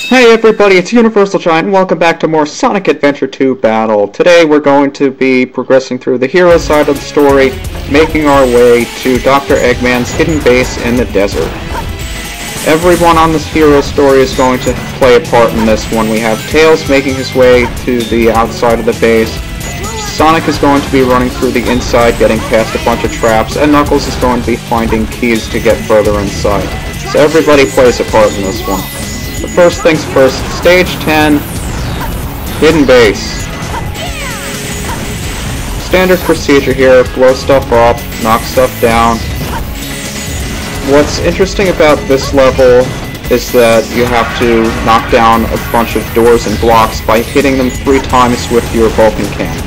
Hey everybody, it's UniversalGiant and welcome back to more Sonic Adventure 2 Battle. Today we're going to be progressing through the hero side of the story, making our way to Dr. Eggman's hidden base in the desert. Everyone on this hero story is going to play a part in this one. We have Tails making his way to the outside of the base, Sonic is going to be running through the inside, getting past a bunch of traps, and Knuckles is going to be finding keys to get further inside. So everybody plays a part in this one. But first things first, Stage 10, Hidden Base. Standard procedure here, blow stuff up, knock stuff down. What's interesting about this level is that you have to knock down a bunch of doors and blocks by hitting them 3 times with your Vulcan cannon.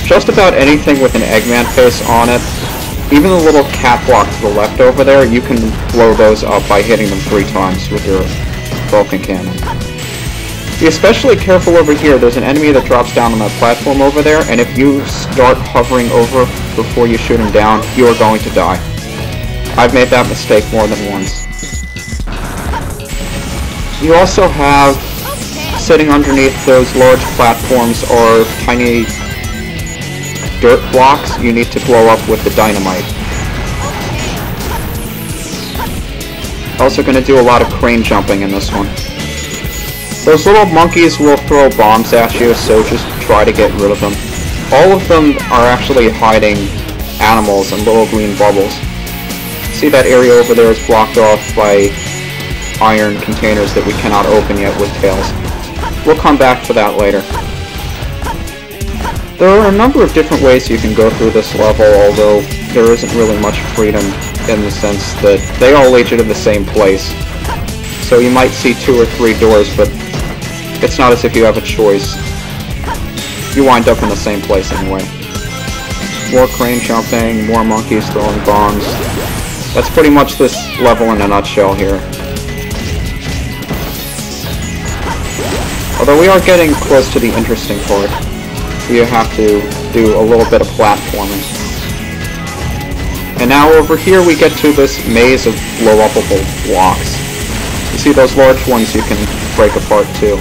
Just about anything with an Eggman face on it, even the little cat block to the left over there, you can blow those up by hitting them 3 times with your Vulcan cannon. Be especially careful over here. There's an enemy that drops down on that platform over there, and if you start hovering over before you shoot him down, you are going to die. I've made that mistake more than once. You also have, sitting underneath those large platforms, are tiny dirt blocks you need to blow up with the dynamite. Also going to do a lot of crane jumping in this one. Those little monkeys will throw bombs at you, so just try to get rid of them. All of them are actually hiding animals and little green bubbles. See that area over there is blocked off by iron containers that we cannot open yet with Tails. We'll come back to that later. There are a number of different ways you can go through this level, although there isn't really much freedom in the sense that they all lead you to the same place. So you might see 2 or 3 doors, but it's not as if you have a choice. You wind up in the same place anyway. More crane jumping, more monkeys throwing bombs. That's pretty much this level in a nutshell here. Although we are getting close to the interesting part. You have to do a little bit of platforming. And now over here we get to this maze of blow-upable blocks. You see those large ones you can break apart too.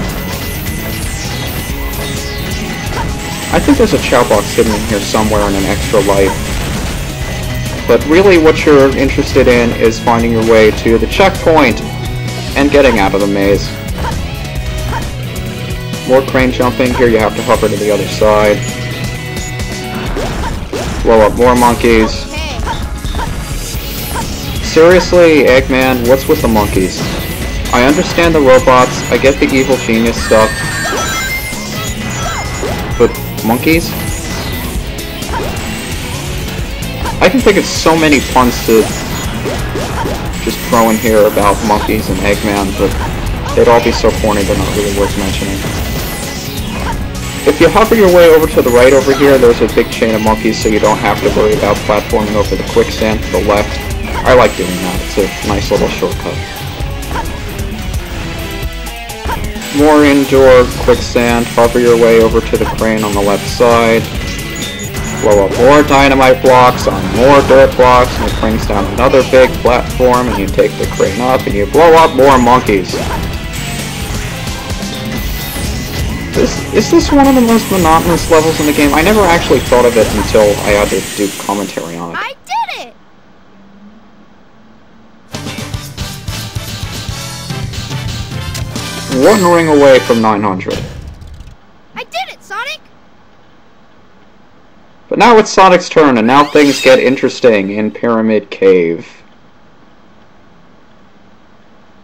I think there's a chow box hidden in here somewhere in an extra life. But really what you're interested in is finding your way to the checkpoint and getting out of the maze. More crane jumping. Here you have to hover to the other side. Blow up more monkeys. Seriously, Eggman, what's with the monkeys? I understand the robots, I get the evil genius stuff. But monkeys? I can think of so many puns to just throw in here about monkeys and Eggman, but they'd all be so corny they're not really worth mentioning. If you hover your way over to the right over here, there's a big chain of monkeys, so you don't have to worry about platforming over the quicksand to the left. I like doing that. It's a nice little shortcut. More indoor quicksand. Hover your way over to the crane on the left side. Blow up more dynamite blocks on more dirt blocks, and it brings down another big platform, and you take the crane up, and you blow up more monkeys. Is this one of the most monotonous levels in the game? I never actually thought of it until I had to do commentary on it. I did it! 1 ring away from 900. I did it, Sonic! But now it's Sonic's turn, and now things get interesting in Pyramid Cave.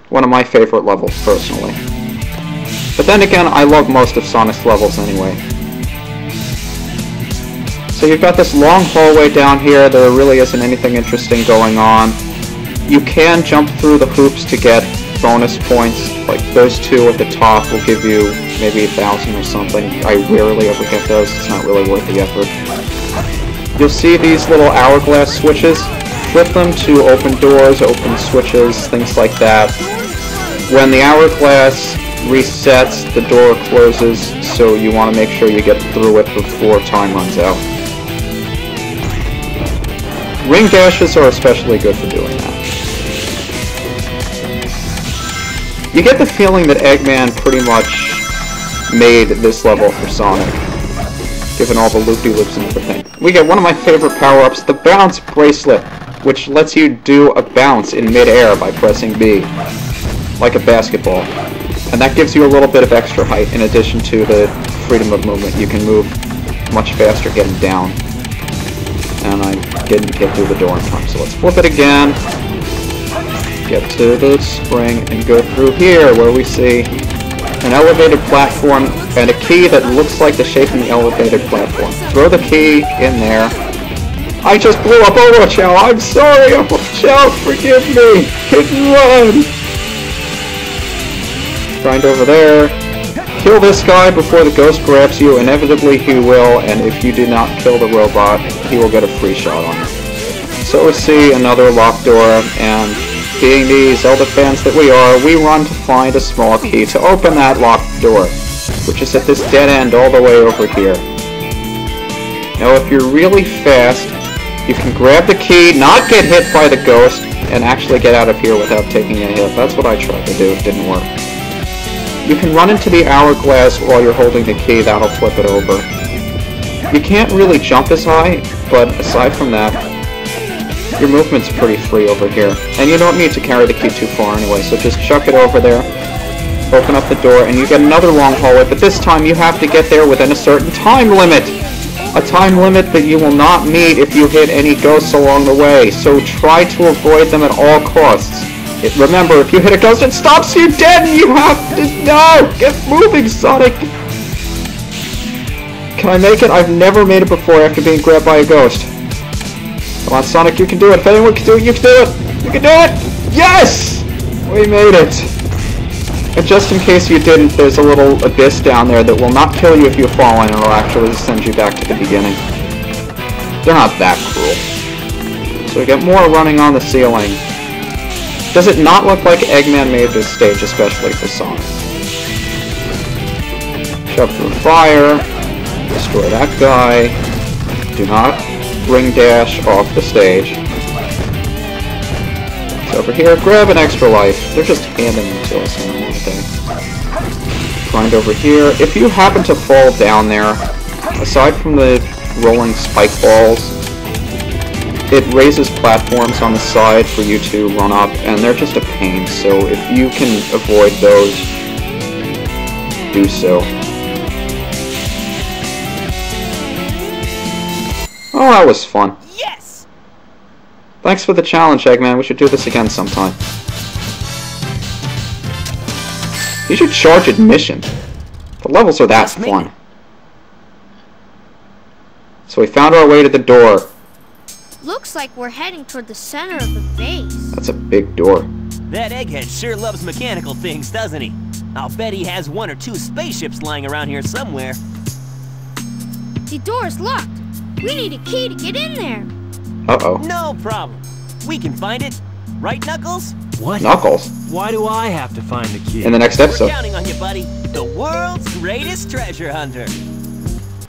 One of my favorite levels, personally. But then again, I love most of Sonic's levels anyway. So you've got this long hallway down here. There really isn't anything interesting going on. You can jump through the hoops to get bonus points. Like those 2 at the top will give you maybe 1,000 or something. I rarely ever get those. It's not really worth the effort. You'll see these little hourglass switches. Flip them to open doors, open switches, things like that. When the hourglass resets, the door closes, so you want to make sure you get through it before time runs out. Ring dashes are especially good for doing that. You get the feeling that Eggman pretty much made this level for Sonic, given all the loopy-loops and everything. We get one of my favorite power-ups, the Bounce Bracelet, which lets you do a bounce in mid-air by pressing B, like a basketball. And that gives you a little bit of extra height in addition to the freedom of movement. You can move much faster getting down. And I didn't get through the door in time, so let's flip it again. Get to the spring and go through here where we see an elevated platform and a key that looks like the shape of the elevated platform. Throw the key in there. I just blew up Ocho! I'm sorry, Ocho! Forgive me! Hit and run! Grind over there. Kill this guy before the ghost grabs you. Inevitably he will, and if you do not kill the robot, he will get a free shot on you. So we see another locked door, and being the Zelda fans that we are, we run to find a small key to open that locked door, which is at this dead end all the way over here. Now if you're really fast, you can grab the key, not get hit by the ghost, and actually get out of here without taking a hit. That's what I tried to do, it didn't work. You can run into the hourglass while you're holding the key, that'll flip it over. You can't really jump as high, but aside from that, your movement's pretty free over here. And you don't need to carry the key too far anyway, so just chuck it over there, open up the door, and you get another long hallway, but this time you have to get there within a certain time limit! A time limit that you will not meet if you hit any ghosts along the way, so try to avoid them at all costs. Remember, if you hit a ghost, it stops you dead, and you have to... No! Get moving, Sonic! Can I make it? I've never made it before after being grabbed by a ghost. Come on, Sonic, you can do it. If anyone can do it, you can do it! You can do it! Yes! We made it! And just in case you didn't, there's a little abyss down there that will not kill you if you fall in, and will actually send you back to the beginning. They're not that cruel. So we get more running on the ceiling. Does it not look like Eggman made this stage especially for Sonic? Shove through fire, destroy that guy, do not ring dash off the stage. It's over here, grab an extra life. They're just handing them to us now, aren't they? Grind over here. If you happen to fall down there, aside from the rolling spike balls, it raises platforms on the side for you to run up, and they're just a pain, so if you can avoid those, do so. Oh, that was fun. Yes! Thanks for the challenge, Eggman. We should do this again sometime. You should charge admission. The levels are that fun. So we found our way to the door. Looks like we're heading toward the center of the base. That's a big door. That egghead sure loves mechanical things, doesn't he? I'll bet he has 1 or 2 spaceships lying around here somewhere. The door's locked. We need a key to get in there. Uh-oh. No problem. We can find it. Right, Knuckles? What? Knuckles? Why do I have to find the key? In the next episode. We're counting on you, buddy. The world's greatest treasure hunter.